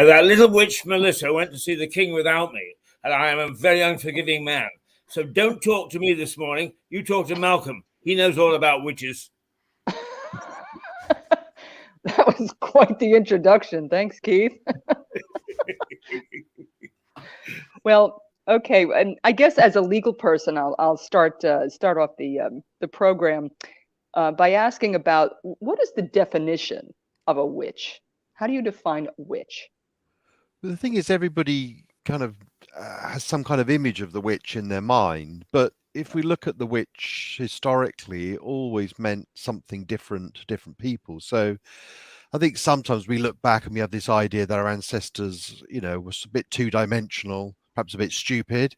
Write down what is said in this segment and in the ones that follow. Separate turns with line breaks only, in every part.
that little witch Melissa went to see the king without me, and I am a very unforgiving man. So don't talk to me this morning. You talk to Malcolm. He knows all about witches.
That was quite the introduction. Thanks, Keith. Well, okay, and I guess as a legal person, I'll start off the program by asking about what is the definition of a witch? How do you define a witch?
But the thing is, everybody kind of has some kind of image of the witch in their mind. But if we look at the witch historically, it always meant something different to different people. So I think sometimes we look back and we have this idea that our ancestors, was a bit two-dimensional, perhaps a bit stupid,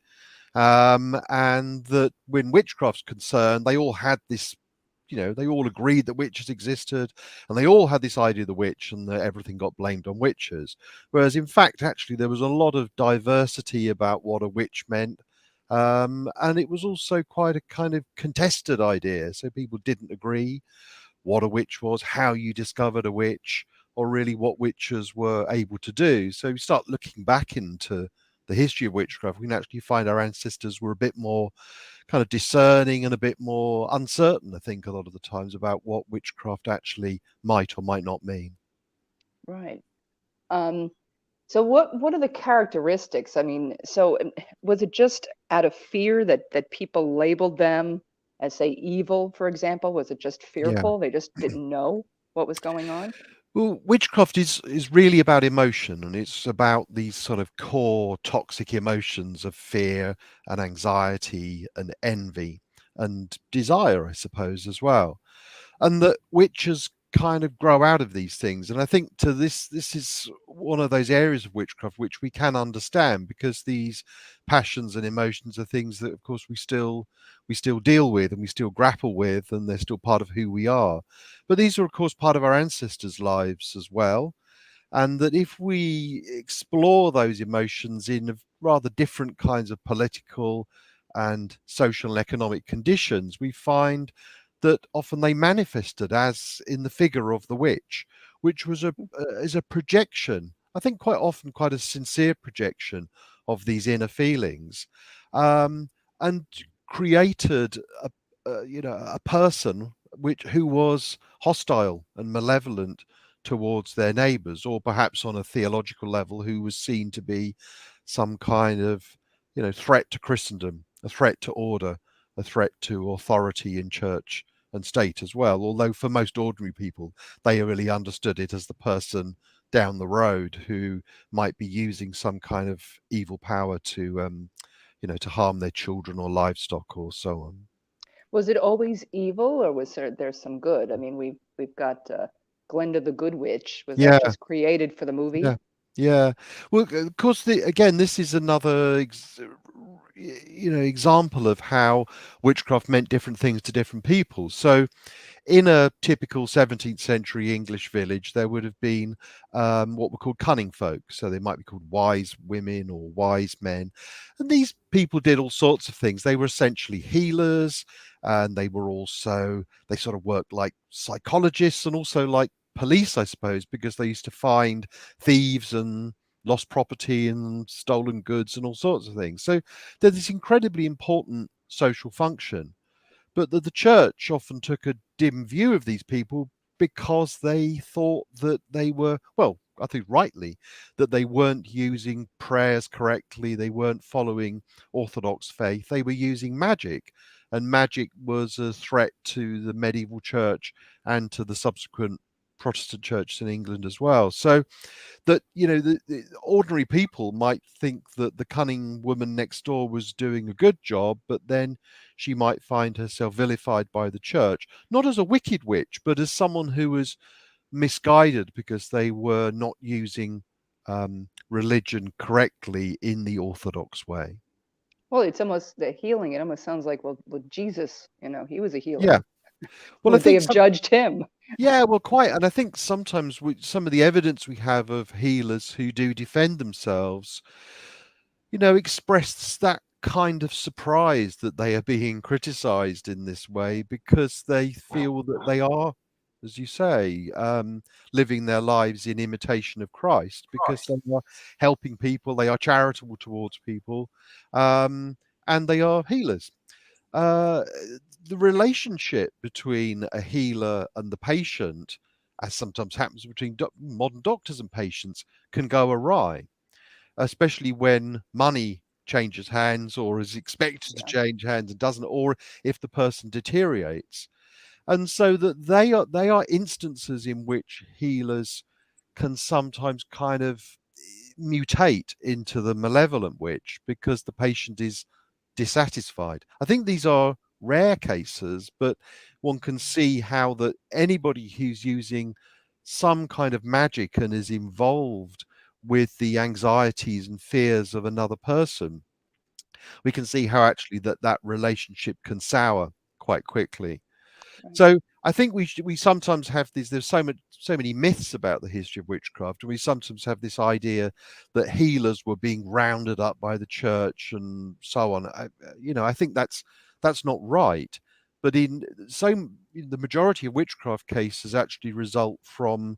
and that when witchcraft's concerned, they all had this, they all agreed that witches existed, and they all had this idea of the witch, and that everything got blamed on witches. Whereas in fact, actually, there was a lot of diversity about what a witch meant. And it was also quite a kind of contested idea. So people didn't agree what a witch was, how you discovered a witch, or really what witches were able to do. So we start looking back into the history of witchcraft, we can actually find our ancestors were a bit more kind of discerning and a bit more uncertain, I think, a lot of the times about what witchcraft actually might or might not mean.
Right. So what are the characteristics? I mean, so was it just out of fear that people labeled them as, say, evil, for example? Was it just fearful? They just didn't know what was going on?
Well, witchcraft is really about emotion, and it's about these sort of core toxic emotions of fear and anxiety and envy and desire, I suppose, as well. And that witches kind of grow out of these things. And I think this is one of those areas of witchcraft which we can understand, because these passions and emotions are things that, of course, we still deal with and we still grapple with, and they're still part of who we are. But these are, of course, part of our ancestors' lives as well. And that if we explore those emotions in rather different kinds of political and social and economic conditions, we find that often they manifested as in the figure of the witch, which was is a projection, I think quite often quite a sincere projection of these inner feelings, and created a person who was hostile and malevolent towards their neighbors, or perhaps on a theological level, who was seen to be some kind of threat to Christendom, a threat to order, a threat to authority in church and state as well. Although for most ordinary people, they really understood it as the person down the road who might be using some kind of evil power to to harm their children or livestock or so on.
Was it always evil, or was there's some good? I mean, we've got Glenda the Good Witch. Was that just created for the movie?
Yeah. Well, of course, again, this is another example of how witchcraft meant different things to different people. So in a typical 17th century English village, there would have been what were called cunning folk. So they might be called wise women or wise men. And these people did all sorts of things. They were essentially healers, and they sort of worked like psychologists and also like police, I suppose, because they used to find thieves and lost property and stolen goods and all sorts of things. So there's this incredibly important social function. But the church often took a dim view of these people because they thought that they were, well, I think rightly, that they weren't using prayers correctly. They weren't following Orthodox faith. They were using magic. And magic was a threat to the medieval church and to the subsequent Protestant churches in England as well. So that, the ordinary people might think that the cunning woman next door was doing a good job, but then she might find herself vilified by the church, not as a wicked witch, but as someone who was misguided because they were not using religion correctly in the Orthodox way.
Well, it's almost the healing. It almost sounds like, well, Jesus, he was a healer.
Yeah. Well,
would they have judged him?
Yeah, well, quite. And I think sometimes some of the evidence we have of healers who do defend themselves, express that kind of surprise that they are being criticized in this way, because they feel that they are as you say, living their lives in imitation of Christ, because they are helping people, they are charitable towards people, um, and they are healers. Uh, the relationship between a healer and the patient, as sometimes happens between modern doctors and patients, can go awry, especially when money changes hands or is expected to
Yeah.
change hands and doesn't, or if the person deteriorates. And so that they are instances in which healers can sometimes kind of mutate into the malevolent witch because the patient is dissatisfied. I think these are rare cases, but one can see how that anybody who's using some kind of magic and is involved with the anxieties and fears of another person, we can see how actually that relationship can sour quite quickly.
Right.
So I think we sometimes have these. There's so many myths about the history of witchcraft, and we sometimes have this idea that healers were being rounded up by the church and so on. I think that's not right. But in the majority of witchcraft cases actually result from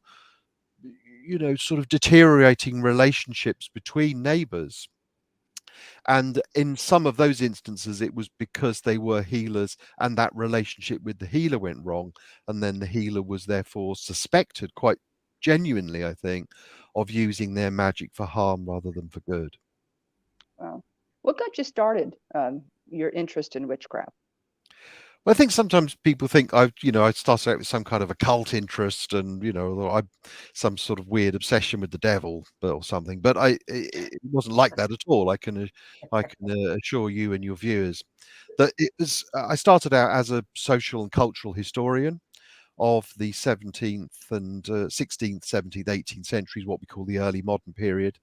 sort of deteriorating relationships between neighbours. And in some of those instances, it was because they were healers and that relationship with the healer went wrong. And then the healer was therefore suspected, quite genuinely, I think, of using their magic for harm rather than for good.
Wow. What got you started, your interest in witchcraft?
I think sometimes people think I started out with some kind of occult interest and, I some sort of weird obsession with the devil or something. But it wasn't like that at all. I can assure you and your viewers that it was. I started out as a social and cultural historian of the 17th and 16th, 17th, 18th centuries, what we call the early modern period,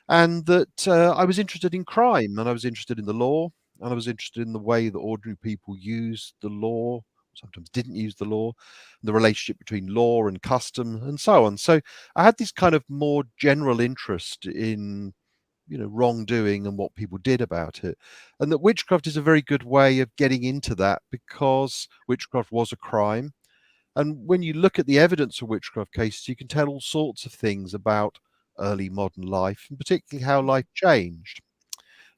and that I was interested in crime and I was interested in the law and I was interested in the way that ordinary people used the law, sometimes didn't use the law, the relationship between law and custom and so on. So I had this kind of more general interest in wrongdoing and what people did about it, and that witchcraft is a very good way of getting into that because witchcraft was a crime. And when you look at the evidence of witchcraft cases, you can tell all sorts of things about early modern life, and particularly how life changed.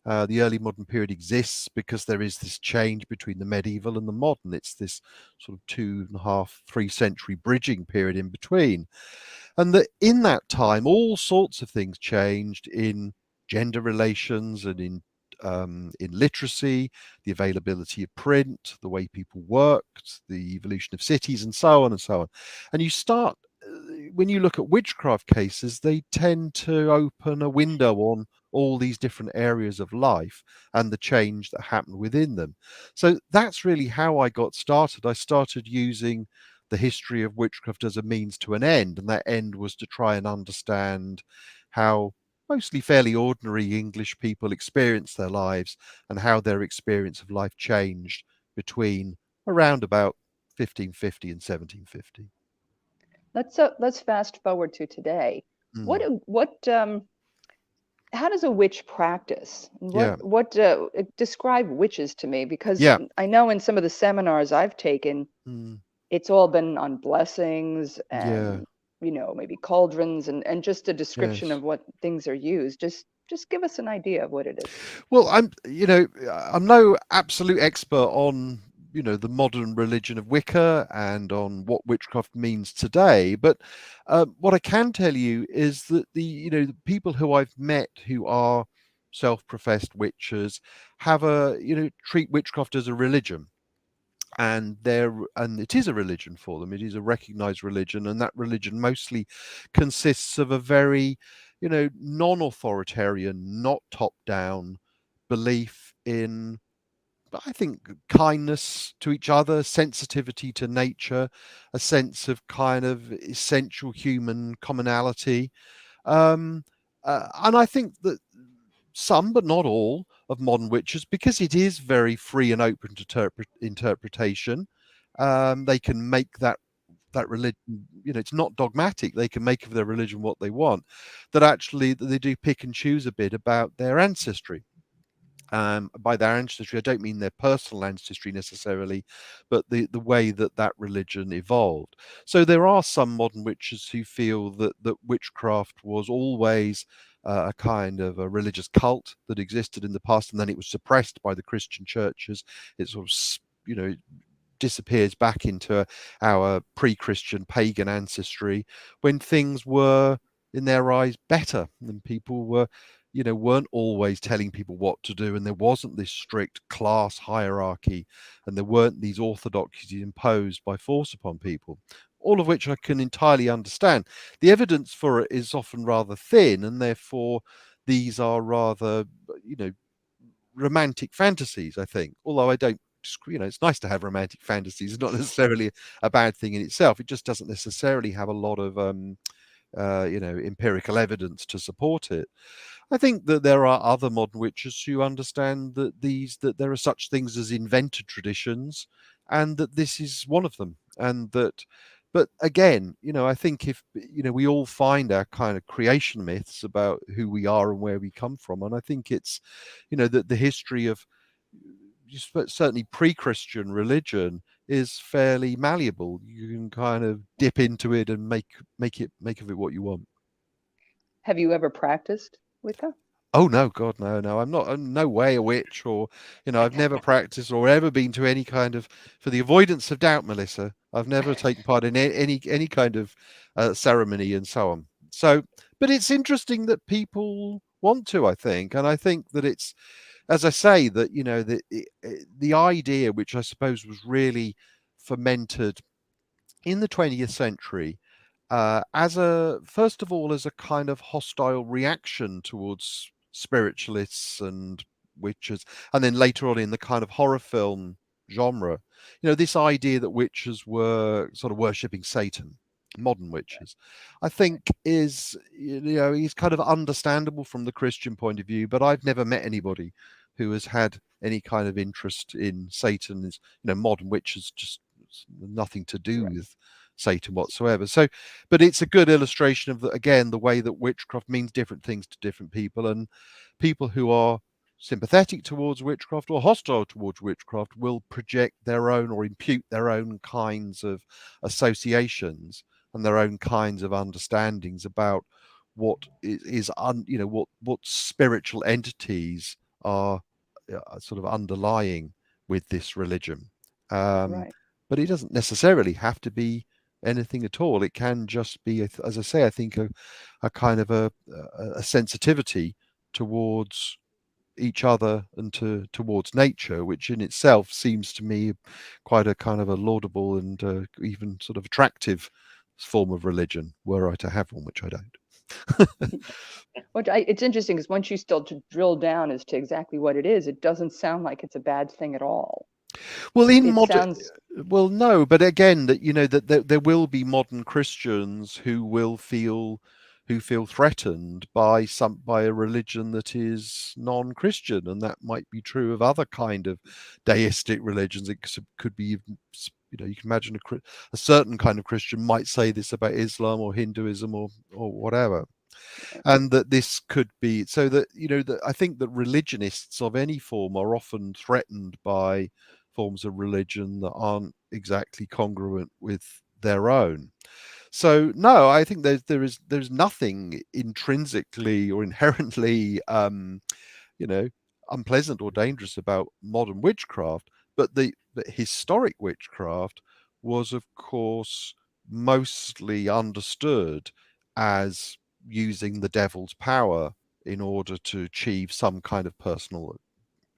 The early modern period exists because there is this change between the medieval and the modern. It's this sort of 2.5, 3 century bridging period in between. And that in that time, all sorts of things changed in gender relations and in literacy, the availability of print, the way people worked, the evolution of cities, and so on and so on. And when you look at witchcraft cases, they tend to open a window on all these different areas of life and the change that happened within them. So that's really how I got started. I started using the history of witchcraft as a means to an end, and that end was to try and understand how mostly fairly ordinary English people experience their lives and how their experience of life changed between around about 1550 and 1750.
Let's fast forward to today. What
Mm,
do- what how does a witch practice?
yeah,
What describe witches to me, because
yeah,
I know in some of the seminars I've taken,
mm,
it's all been on blessings
yeah,
and maybe cauldrons and just a description
yes.
of what things are used. Just give us an idea of what it is.
Well, I'm no absolute expert on, the modern religion of Wicca and on what witchcraft means today. But what I can tell you is that the people who I've met who are self-professed witches treat witchcraft as a religion. And it is a religion for them. It is a recognized religion, and that religion mostly consists of a very, non-authoritarian, not top-down belief in, I think, kindness to each other, sensitivity to nature, a sense of kind of essential human commonality. Um, and I think that some, but not all, of modern witches, because it is very free and open to interpretation. They can make that religion, it's not dogmatic. They can make of their religion what they want. That actually they do pick and choose a bit about their ancestry. By their ancestry, I don't mean their personal ancestry necessarily, but the way that religion evolved. So there are some modern witches who feel that witchcraft was always a kind of a religious cult that existed in the past, and then it was suppressed by the Christian churches. It sort of, you know, disappears back into our pre-Christian pagan ancestry when things were, in their eyes, better, and people were, weren't always telling people what to do, and there wasn't this strict class hierarchy, and there weren't these orthodoxies imposed by force upon people. All of which I can entirely understand. The evidence for it is often rather thin, and therefore these are rather, romantic fantasies, I think. Although I don't, it's nice to have romantic fantasies. It's not necessarily a bad thing in itself. It just doesn't necessarily have a lot of, empirical evidence to support it. I think that there are other modern witches who understand that there are such things as invented traditions, and that this is one of them, and that. But again, I think if we all find our kind of creation myths about who we are and where we come from, and I think it's, that the history of certainly pre-Christian religion is fairly malleable. You can kind of dip into it and make of it what you want.
Have you ever practiced Wicca?
Oh no, God, no. I'm no way a witch, or I've never practiced or ever been to any kind of, for the avoidance of doubt, Melissa, I've never taken part in any kind of ceremony and so on. So, but it's interesting that people want to, I think, and I think that it's, as I say, that the idea, which I suppose was really fermented in the 20th century, as a first of all as a kind of hostile reaction towards spiritualists and witches, and then later on in the kind of horror film genre, this idea that witches were sort of worshipping Satan, modern witches, I think is kind of understandable from the Christian point of view, but I've never met anybody who has had any kind of interest in Satan's, modern witches, just nothing to do
Right.
with Satan whatsoever. So, but it's a good illustration of again the way that witchcraft means different things to different people, and people who are sympathetic towards witchcraft or hostile towards witchcraft will project their own or impute their own kinds of associations and their own kinds of understandings about what what spiritual entities are sort of underlying with this religion. Um,
Right.
but it doesn't necessarily have to be anything at all. It can just be, as I say, I think a kind of a sensitivity towards each other and towards nature, which in itself seems to me quite a kind of a laudable and even sort of attractive form of religion, were I to have one, which I don't.
It's interesting because once you still to drill down as to exactly what it is, it doesn't sound like it's a bad thing at all.
Well, in
It
modern,
sounds
well, no, but again, that that there will be modern Christians who feel threatened by a religion that is non-Christian, and that might be true of other kind of deistic religions. It could be, you can imagine a certain kind of Christian might say this about Islam or Hinduism or whatever. And that this could be so that that I think that religionists of any form are often threatened by forms of religion that aren't exactly congruent with their own. So no, I think there's nothing intrinsically or inherently you know unpleasant or dangerous about modern witchcraft, but the historic witchcraft was, of course, mostly understood as using the devil's power in order to achieve some kind of personal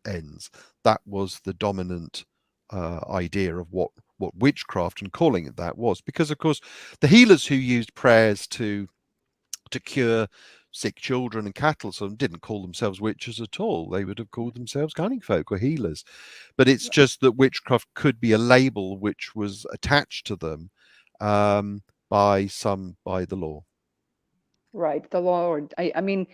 ends. That was the dominant idea of what witchcraft, and calling it that, was, because of course the healers who used prayers to cure sick children and cattle so didn't call themselves witches at all. They would have called themselves cunning folk or healers. But it's just that witchcraft could be a label which was attached to them by the law.
right. The law, or I mean,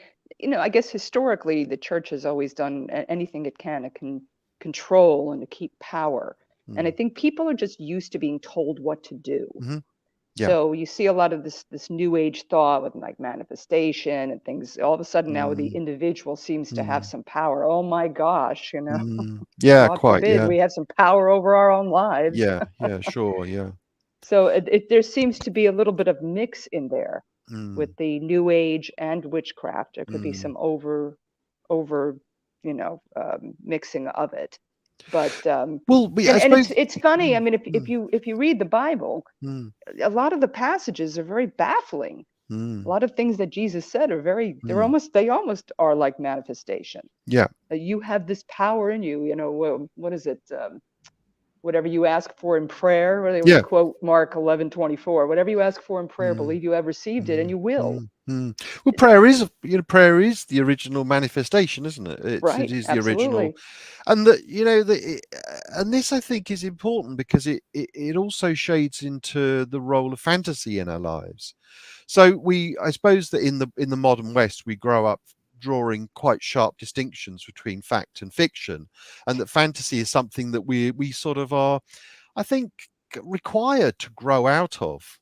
I guess historically the church has always done anything it can to control and to keep power. And I
Mm.
think people are just used to being told what to do.
Mm-hmm. Yeah.
So you see a lot of this new age thought with like manifestation and things. All of a sudden now the
Mm,
individual seems to have
mm,
some power. Oh my gosh,
yeah,
God
quite.
forbid
Yeah.
we have some power over our own lives.
Yeah. Yeah. Sure. Yeah.
So there seems to be a little bit of mix in there with
Mm,
the new age and witchcraft. There could be
mm.
some over mixing of it. But
Well, I
and
suppose.
it's funny. I
Mm,
mean,
mm,
if you read the Bible,
mm,
a lot of the passages are very baffling. A
mm,
lot of things that Jesus said are
mm.
they almost are like manifestation.
Yeah.
That you have this power in you. What is it? Whatever you ask for in prayer, or we
Yeah.
quote Mark 11:24. Whatever you ask for in prayer,
Mm,
believe you have received it, and
mm,
you will.
mm, mm. Well, prayer is the original manifestation, isn't it? It
Right?
is the original,
Absolutely.
and that and this I think is important because it also shades into the role of fantasy in our lives. So I suppose that in the modern West we grow up drawing quite sharp distinctions between fact and fiction, and that fantasy is something that we sort of are, I think, required to grow out of,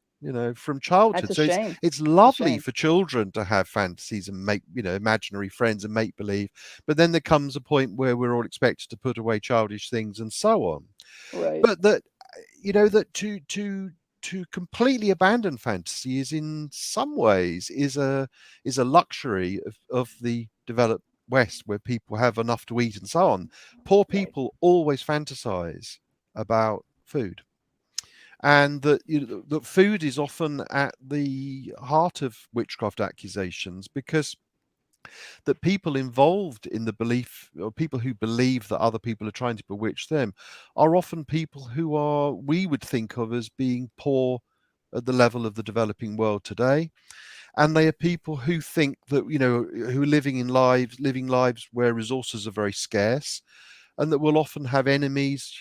from
That's
childhood.
a
So
shame.
it's
It's a
lovely
shame.
for children to have fantasies and make, imaginary friends and make believe. But then there comes a point where we're all expected to put away childish things and so on.
Right.
But that, that to completely abandon fantasy is in some ways is a luxury of the developed West, where people have enough to eat and so on. Poor
Right.
people always fantasize about food, and that that food is often at the heart of witchcraft accusations, because that people involved in the belief, or people who believe that other people are trying to bewitch them, are often people who are, we would think of as being poor at the level of the developing world today. And they are people who think that, who are living lives where resources are very scarce, and that will often have enemies,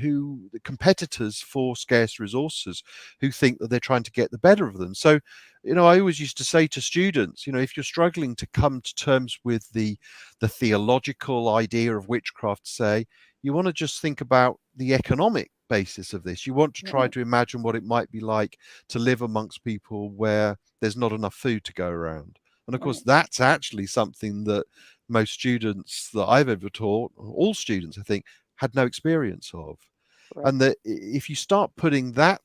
who competitors for scarce resources, who think that they're trying to get the better of them. So, I always used to say to students, if you're struggling to come to terms with the theological idea of witchcraft, say, you want to just think about the economic basis of this. You want to try
Right.
to imagine what it might be like to live amongst people where there's not enough food to go around. And of course,
Right.
that's actually something that most students that I've ever taught, all students, I think, had no experience of. And
Correct.
that if you start putting that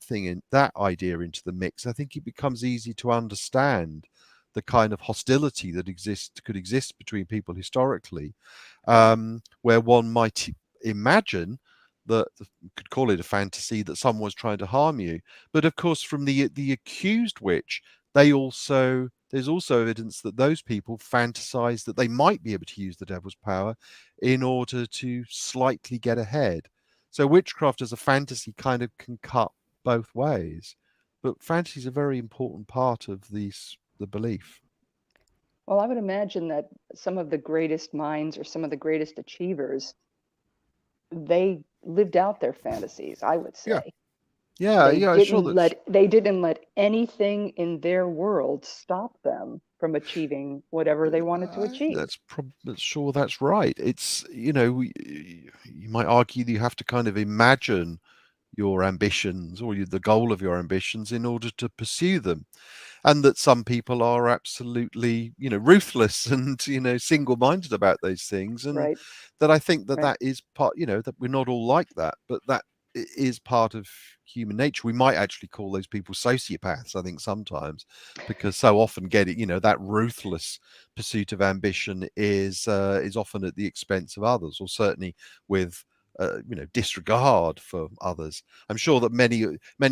idea into the mix, I think it becomes easy to understand the kind of hostility that could exist between people historically,
Right.
where one might imagine that, you could call it a fantasy, that someone was trying to harm you. But of course, from the accused witch, there's also evidence that those people fantasize that they might be able to use the devil's power in order to slightly get ahead. So witchcraft as a fantasy kind of can cut both ways. But fantasy is a very important part of the belief.
Well, I would imagine that some of the greatest minds or some of the greatest achievers, they lived out their fantasies, I would
Yeah.
say.
Yeah, yeah, sure.
They didn't let anything in their world stop them from achieving whatever they wanted to achieve.
Sure, that's right. It's, you might argue that you have to kind of imagine your ambitions, or the goal of your ambitions, in order to pursue them. And that some people are absolutely, ruthless and, single-minded about those things. And
Right.
that I think that
Right.
that is part, that we're not all like that, but that is part of human nature. We might actually call those people sociopaths, I think, sometimes, because so often that ruthless pursuit of ambition is often at the expense of others, or certainly with disregard for others. I'm sure that many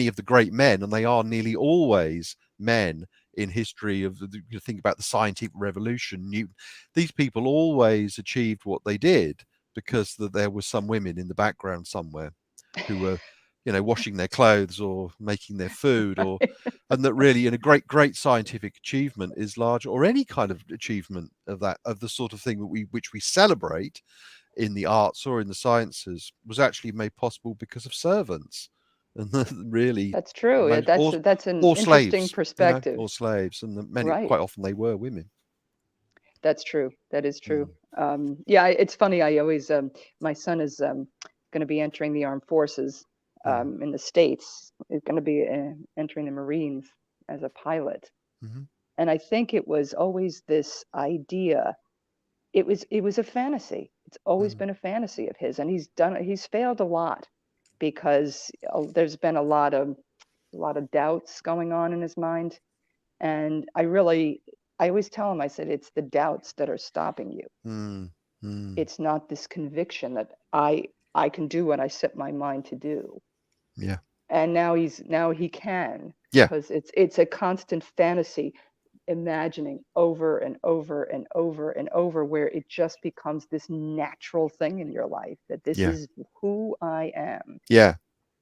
of the great men, and they are nearly always men in history of you think about the scientific revolution, Newton, these people always achieved what they did because there were some women in the background somewhere who were, washing their clothes or making their food, or and that really, in a great scientific achievement is large, or any kind of achievement of the sort of thing that which we celebrate in the arts or in the sciences, was actually made possible because of servants. And really,
That's true.
most
That's an
or
interesting
slaves,
perspective.
or slaves, and
Right.
quite often they were women.
That's true. That is true.
Mm.
Yeah, it's funny. I always, my son is going to be entering the armed forces, in the States, is going to be entering the Marines as a pilot.
Mhm.
And I think it was always this idea. It was a fantasy. It's always
Mm.
been a fantasy of his, and he's failed a lot because there's been a lot of doubts going on in his mind. And I always tell him, I said, it's the doubts that are stopping you.
Mm. Mm.
It's not this conviction that I can do what I set my mind to do.
Yeah.
And now he can,
Yeah.
because it's a constant fantasy, imagining over and over and over and over, where it just becomes this natural thing in your life, that this
Yeah.
is who I am.
Yeah.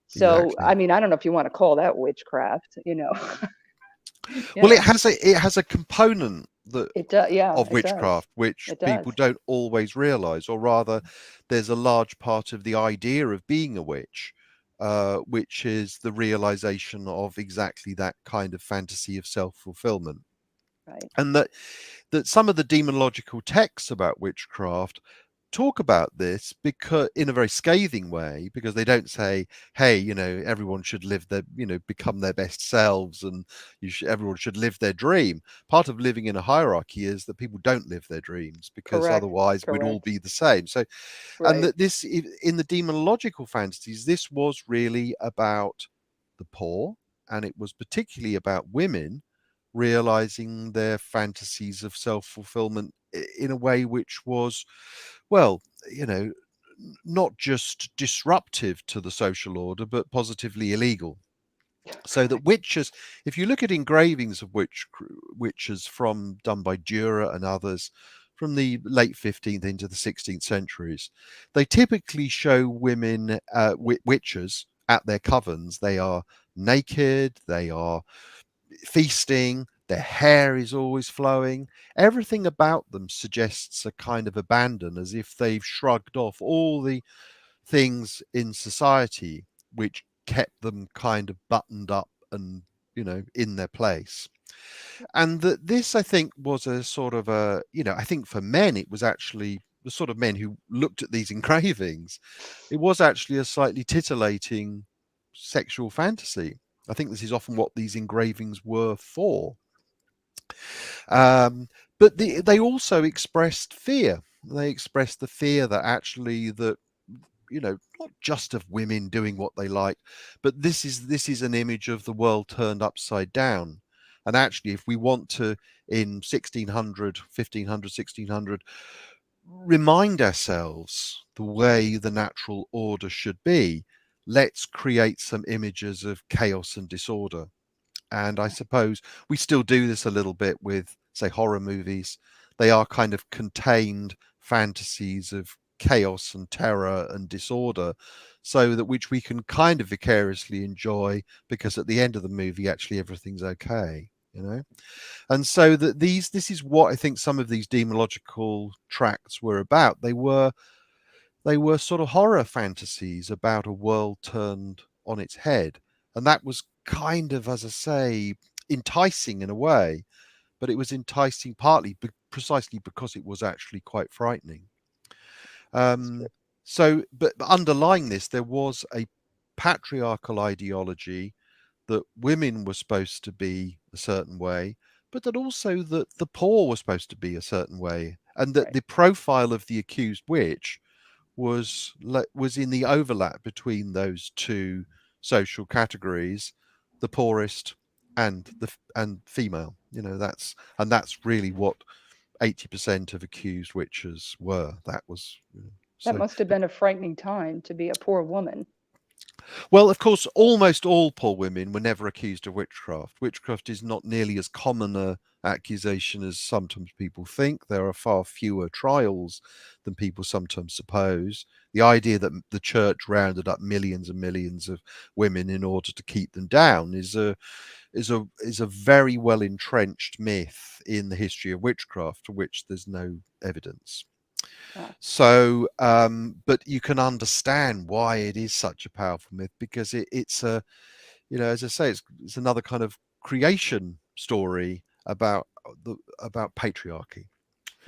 So,
Exactly.
I mean, I don't know if you want to call that witchcraft,
Well,
Yeah,
it has a component that
it does. Yeah,
of
it does.
witchcraft which
It
people
does.
don't always realize, or rather, there's a large part of the idea of being a witch, which is the realization of exactly that kind of fantasy of self-fulfillment.
Right.
And that some of the demonological texts about witchcraft talk about this, because in a very scathing way, because they don't say, hey, everyone should live their, become their best selves, and everyone should live their dream. Part of living in a hierarchy is that people don't live their dreams, because
Correct.
otherwise we'd all
Correct.
be the same. So, and
Right.
that this, in the demonological fantasies, this was really about the poor, and it was particularly about women realizing their fantasies of self-fulfillment in a way which was, well, not just disruptive to the social order, but positively illegal. So that witches, if you look at engravings of witches done by Dürer and others from the late 15th into the 16th centuries, they typically show women, witches, at their covens. They are naked, they are feasting, their hair is always flowing. Everything about them suggests a kind of abandon, as if they've shrugged off all the things in society which kept them kind of buttoned up and, in their place. And that this, I think, was a sort of I think for men, it was actually the sort of men who looked at these engravings, it was actually a slightly titillating sexual fantasy. I think this is often what these engravings were for. But they also expressed fear. They expressed the fear that actually that, not just of women doing what they like, but this is an image of the world turned upside down. And actually, if we want to, in 1600, 1500, 1600, remind ourselves the way the natural order should be, let's create some images of chaos and disorder. And I suppose we still do this a little bit with, say, horror movies. They are kind of contained fantasies of chaos and terror and disorder, so that which we can kind of vicariously enjoy, because at the end of the movie, actually everything's okay, And so that this is what I think some of these demonological tracts were about. They were sort of horror fantasies about a world turned on its head. And that was kind of, as I say, enticing in a way, but it was enticing partly precisely because it was actually quite frightening.
That's true.
But underlying this, there was a patriarchal ideology that women were supposed to be a certain way, but that also that the poor were supposed to be a certain way, and that
Right.
the profile of the accused witch was in the overlap between those two social categories, the poorest and female. That's really what 80% of accused witches were. That was
That
so.
must have been a frightening time to be a poor woman.
Well, of course, almost all poor women were never accused of witchcraft. Witchcraft is not nearly as common a accusation as sometimes people think. There are far fewer trials than people sometimes suppose. The idea that the church rounded up millions and millions of women in order to keep them down is a very well entrenched myth in the history of witchcraft, for which there's no evidence.
Ah,
So, but you can understand why it is such a powerful myth, because it's as I say, it's another kind of creation story about patriarchy.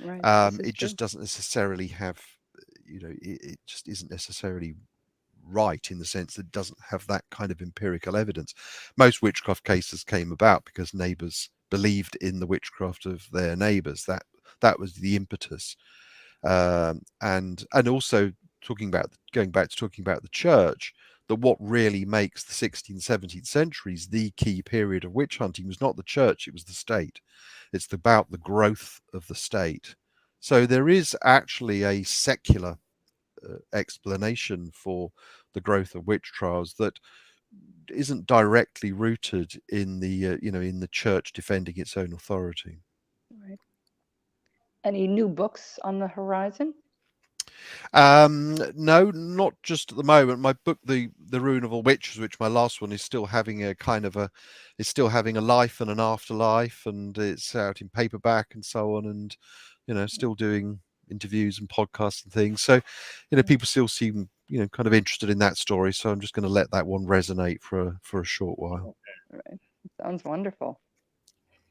right. This is
It
true.
just doesn't necessarily have, it just isn't necessarily right, in the sense that it doesn't have that kind of empirical evidence. Most witchcraft cases came about because neighbours believed in the witchcraft of their neighbours. That was the impetus. And also going back to talking about the church, that what really makes the 16th, 17th centuries the key period of witch hunting was not the church, it was the state. It's about the growth of the state. So there is actually a secular explanation for the growth of witch trials that isn't directly rooted in the in the church defending its own authority.
Right. Any new books on the horizon?
No, not just at the moment. My book, the Ruin of All Witches, which my last one is still having a life and an afterlife, and it's out in paperback and so on, and still doing interviews and podcasts and things. So, people still seem kind of interested in that story. So I'm just going to let that one resonate for a short while.
Right. Sounds wonderful.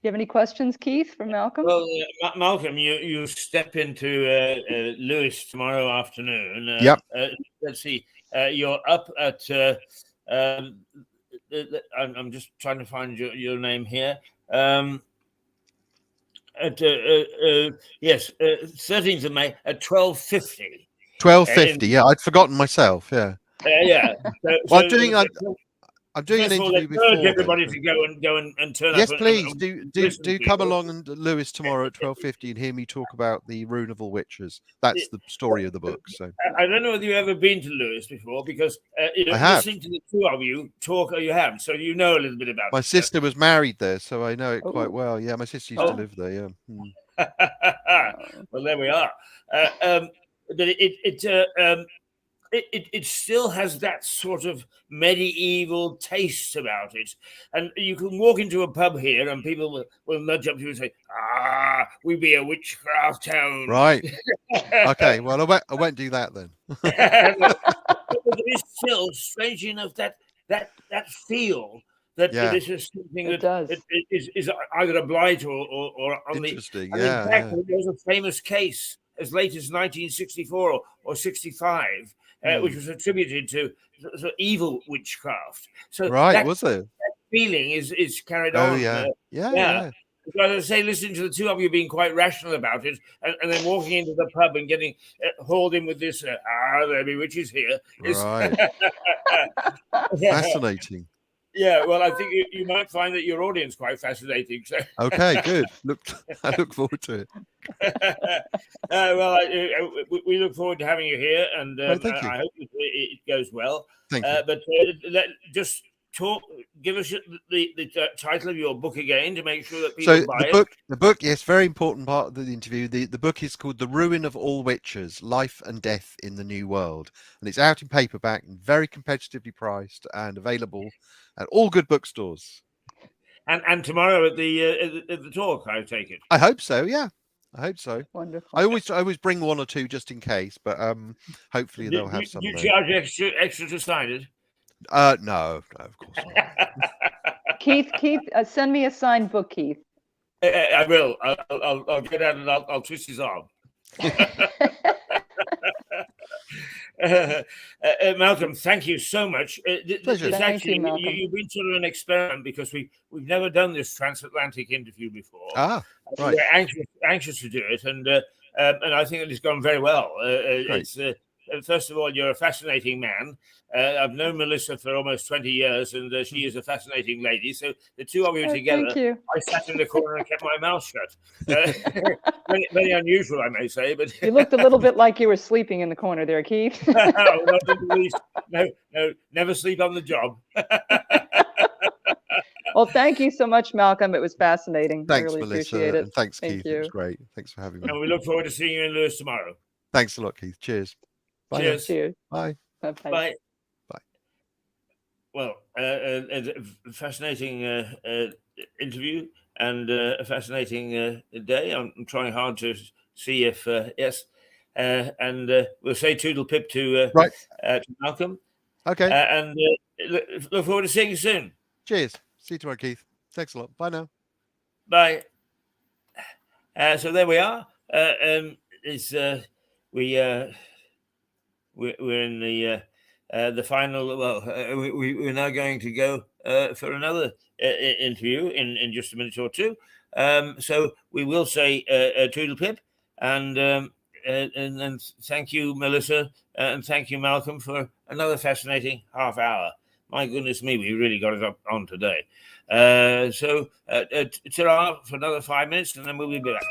Do you have any questions, Keith, for Malcolm?
Well, Malcolm, you step into Lewis tomorrow afternoon.
Yep.
Let's see. You're up at. I'm just trying to find your name here. Yes, 13th of May at 12:50.
12:50. Yeah, I'd forgotten myself. Yeah.
Yeah.
Well, I'm doing an
First of all,
interview before.
encourage everybody to go and turn
yes,
up.
Yes, please
do
come along and Lewis tomorrow at 12:50 and hear me talk about the Ruin of All Witches. That's the story of the book. So
I don't know whether you've ever been to Lewis before, because
I have.
listening to the two of you talk, you have, so you know a little bit about it.
My sister was married there, so I know it quite well. Yeah, my sister used to live there. Yeah.
Well, there we are. But it still has that sort of medieval taste about it. And you can walk into a pub here and people will nudge up to you and say, we be a witchcraft town.
Right. Okay, well, I won't do that then.
But there is still, strangely enough, that feel that this is something that is either a blight or on
interesting.
the... And in fact, there's a famous case as late as 1964 or 65, which was attributed to evil witchcraft. So
was there?
That feeling is carried
on.
Oh,
yeah. Yeah.
As I say, listening to the two of you being quite rational about it, and then walking into the pub and getting hauled in with this, there be witches here.
Right. Fascinating.
Yeah, well, I think you might find that your audience quite fascinating. So.
Okay, good. I look forward to it.
Well, we look forward to having you here, and
thank you.
I hope it goes well.
Thank you.
But just give us the title of your book again to make sure that people buy it.
The book, yes, very important part of the interview. The book is called The Ruin of All Witches: Life and Death in the New World, and it's out in paperback, and very competitively priced, and available at all good bookstores.
And tomorrow at the talk, I take it.
I hope so. Yeah, I hope so.
Wonderful.
I always bring one or two just in case, but hopefully they'll have some.
Do you charge extra to sign it?
No, of course not.
Keith, send me a signed book, Keith.
I will. I'll get out and I'll twist his arm. Malcolm, thank you so much.
Pleasure.
Thank you, Malcolm.
You've been sort of an experiment, because we've never done this transatlantic interview before.
Right.
We're anxious to do it, and I think it has gone very well. It's first of all, you're a fascinating man. I've known Melissa for almost 20 years, and she is a fascinating lady. So the two of you together,
thank you.
I sat in the corner and kept my mouth shut. Very, very unusual, I may say. But
you looked a little bit like you were sleeping in the corner there, Keith.
No, never sleep on the job.
Well, thank you so much, Malcolm. It was fascinating.
Thanks,
I really
Melissa,
appreciate it.
and thanks,
Thank
Keith.
you.
It was great. Thanks for having me.
And we look forward to seeing you in Lewis tomorrow.
Thanks a lot, Keith. Cheers. Bye.
Cheers.
Cheers.
Bye.
Bye.
Bye. Well, a fascinating interview and a fascinating day. I'm trying hard to see if yes, and we'll say toodle pip to Malcolm.
Okay.
And look forward to seeing you soon.
Cheers. See you tomorrow, Keith. Thanks a lot. Bye now.
Bye. So there we are. We're in the the final. Well, we're now going to go for another interview in just a minute or two. So we will say toodle pip, and thank you, Melissa, and thank you, Malcolm, for another fascinating half hour. My goodness me, we really got it up on today. So ta-ra for another 5 minutes, and then we'll be back.